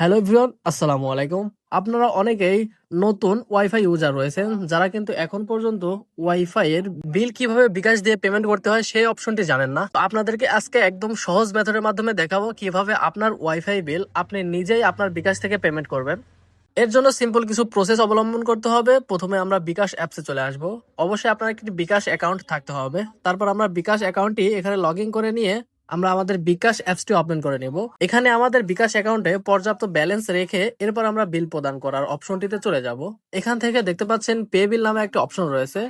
Hello everyone, আসসালামু আলাইকুম। আপনারা অনেকেই নতুন ওয়াইফাই ইউজার রয়েছেন যারা কিন্তু এখন পর্যন্ত ওয়াইফাই এর বিল কিভাবে বিকাশ দিয়ে পেমেন্ট করতে হয় সেই অপশনটি জানেন না। তো আপনাদেরকে আজকে একদম সহজ মেথডের মাধ্যমে দেখাবো কিভাবে আপনার ওয়াইফাই বিল আপনি নিজেই আপনার বিকাশ থেকে পেমেন্ট করবেন। এর জন্য সিম্পল কিছু প্রসেস অবলম্বন করতে হবে। প্রথমে আমরা বিকাশ অ্যাপসে চলে আসব। অবশ্যই আপনার একটি বিকাশ অ্যাকাউন্ট থাকতে হবে। তারপর আমরা বিকাশ অ্যাকাউন্টটি এখানে লগ ইন করে নিয়ে আমরা আমাদের বিকাশ অ্যাপসটি ওপেন করে নেব। এখানে আমাদের বিকাশ অ্যাকাউন্টে পর্যাপ্ত ব্যালেন্স রেখে এরপর আমরা বিল প্রদান করার অপশনটিতে চলে যাব। এখান থেকে দেখতে পাচ্ছেন পে বিল নামে একটা অপশন রয়েছে।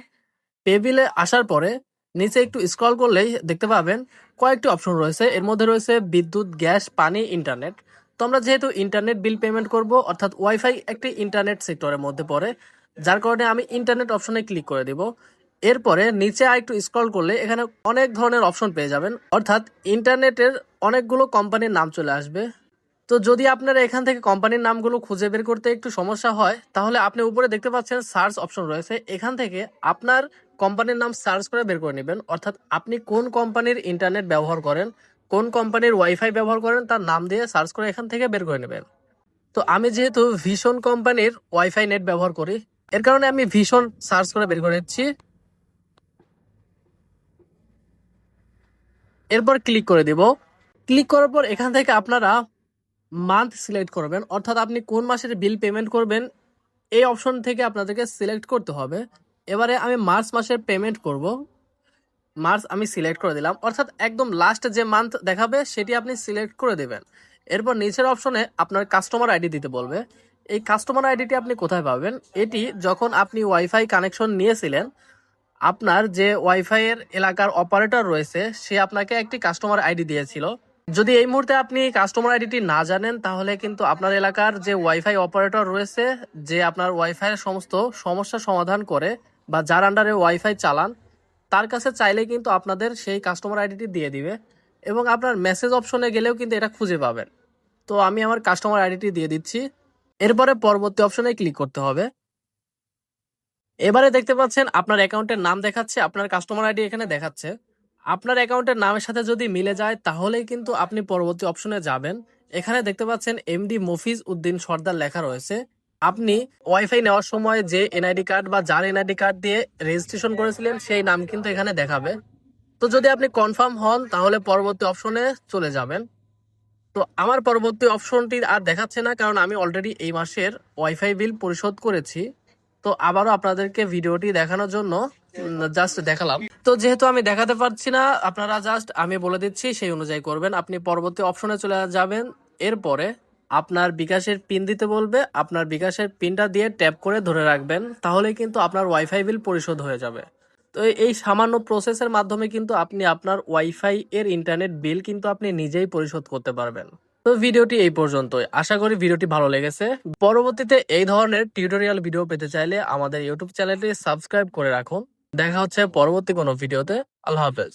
পে বিলে আসার পরে নিচে একটু স্ক্রল করলেই দেখতে পাবেন কয়েকটি অপশন রয়েছে। এর মধ্যে রয়েছে বিদ্যুৎ, গ্যাস, পানি, ইন্টারনেট। তো আমরা যেহেতু ইন্টারনেট বিল পেমেন্ট করব, অর্থাৎ ওয়াইফাই একটি ইন্টারনেট সেক্টরের মধ্যে পড়ে, যার কারণে আমি ইন্টারনেট অপশনে ক্লিক করে দিব। এরপরে নিচে আরেকটু স্ক্রল করলে এখানে অনেক ধরনের অপশন পেয়ে যাবেন, অর্থাৎ ইন্টারনেটের অনেকগুলো কোম্পানির নাম চলে আসবে। তো যদি আপনারা এখান থেকে কোম্পানির নামগুলো খুঁজে বের করতে একটু সমস্যা হয়, তাহলে আপনি উপরে দেখতে পাচ্ছেন সার্চ অপশন রয়েছে। এখান থেকে আপনার কোম্পানির নাম সার্চ করে বের করে নেবেন, অর্থাৎ আপনি কোন কোম্পানির ইন্টারনেট ব্যবহার করেন, কোন কোম্পানির ওয়াইফাই ব্যবহার করেন, তার নাম দিয়ে সার্চ করে এখান থেকে বের করে নেবেন। তো আমি যেহেতু ভিশন কোম্পানির ওয়াইফাই নেট ব্যবহার করি, এর কারণে আমি ভিশন সার্চ করে বের করে নিচ্ছি। এরপর ক্লিক করে দিব। ক্লিক করার পর এখান থেকে আপনারা মান্থ সিলেক্ট করবেন, অর্থাৎ আপনি কোন মাসের বিল পেমেন্ট করবেন এই অপশন থেকে আপনাদেরকে সিলেক্ট করতে হবে। এবারে আমি মার্চ মাসের পেমেন্ট করব। মার্চ আমি সিলেক্ট করে দিলাম, অর্থাৎ একদম লাস্ট যে মান্থ দেখাবে সেটি আপনি সিলেক্ট করে দেবেন। এরপর নিচের অপশনে আপনার কাস্টমার আইডি দিতে বলবে। এই কাস্টমার আইডিটি আপনি কোথায় পাবেন? এটি যখন আপনি ওয়াইফাই কানেকশন নিয়েছিলেন, আপনার যে ওয়াইফাই এর এলাকার অপারেটর রয়েছে সে আপনাকে একটি কাস্টমার আইডি দিয়েছিল। যদি এই মুহূর্তে আপনি কাস্টমার আইডিটি না জানেন, তাহলে কিন্তু আপনার এলাকার যে ওয়াইফাই অপারেটর রয়েছে, যে আপনার ওয়াইফাই এর সমস্ত সমস্যা সমাধান করে বা যার আন্ডারে ওয়াইফাই চালান, তার কাছে চাইলে কিন্তু আপনাদের সেই কাস্টমার আইডিটি দিয়ে দিবে এবং আপনার মেসেজ অপশনে গেলেও কিন্তু এটা খুঁজে পাবেন। তো আমি আমার কাস্টমার আইডিটি দিয়ে দিচ্ছি। এরপরে পরবর্তী অপশনে ক্লিক করতে হবে। এবারে দেখতে পাচ্ছেন আপনার অ্যাকাউন্টের নাম দেখাচ্ছে, আপনার কাস্টমার আইডি এখানে দেখাচ্ছে। আপনার অ্যাকাউন্টের নামের সাথে যদি মিলে যায় তাহলেই কিন্তু আপনি পরবর্তী অপশনে যাবেন। এখানে দেখতে পাচ্ছেন এমডি মফিজ উদ্দিন সর্দার লেখা রয়েছে। আপনি ওয়াইফাই নেওয়ার সময় যে এনআইডি কার্ড বা যার এনআইডি কার্ড দিয়ে রেজিস্ট্রেশন করেছিলেন সেই নাম কিন্তু এখানে দেখাবে। তো যদি আপনি কনফার্ম হন তাহলে পরবর্তী অপশনে চলে যাবেন। তো আমার পরবর্তী অপশনটি আর দেখাচ্ছে না, কারণ আমি অলরেডি এই মাসের ওয়াইফাই বিল পরিশোধ করেছি। তো আবারও আপনাদেরকে ভিডিওটি দেখানোর জন্য জাস্ট দেখালাম। তো যেহেতু আমি দেখাতে পারছি না, আপনারা জাস্ট আমি বলে দিচ্ছি সেই অনুযায়ী করবেন। আপনি পরবর্তী অপশনে চলে যাবেন। এরপরে আপনার বিকাশের পিন দিতে বলবে, আপনার বিকাশের পিনটা দিয়ে ট্যাপ করে ধরে রাখবেন, তাহলে কিন্তু আপনার ওয়াইফাই বিল পরিশোধ হয়ে যাবে। তো এই সামান্য প্রসেসের মাধ্যমে কিন্তু আপনি আপনার ওয়াইফাই এর ইন্টারনেট বিল কিন্তু আপনি নিজেই পরিশোধ করতে পারবেন। তো ভিডিওটি এই পর্যন্তই। আশা করি ভিডিওটি ভালো লেগেছে। পরবর্তীতে এই ধরনের টিউটোরিয়াল ভিডিও পেতে চাইলে আমাদের ইউটিউব চ্যানেলটি সাবস্ক্রাইব করে রাখুন। দেখা হচ্ছে পরবর্তী কোনো ভিডিওতে। আল্লাহ হাফেজ।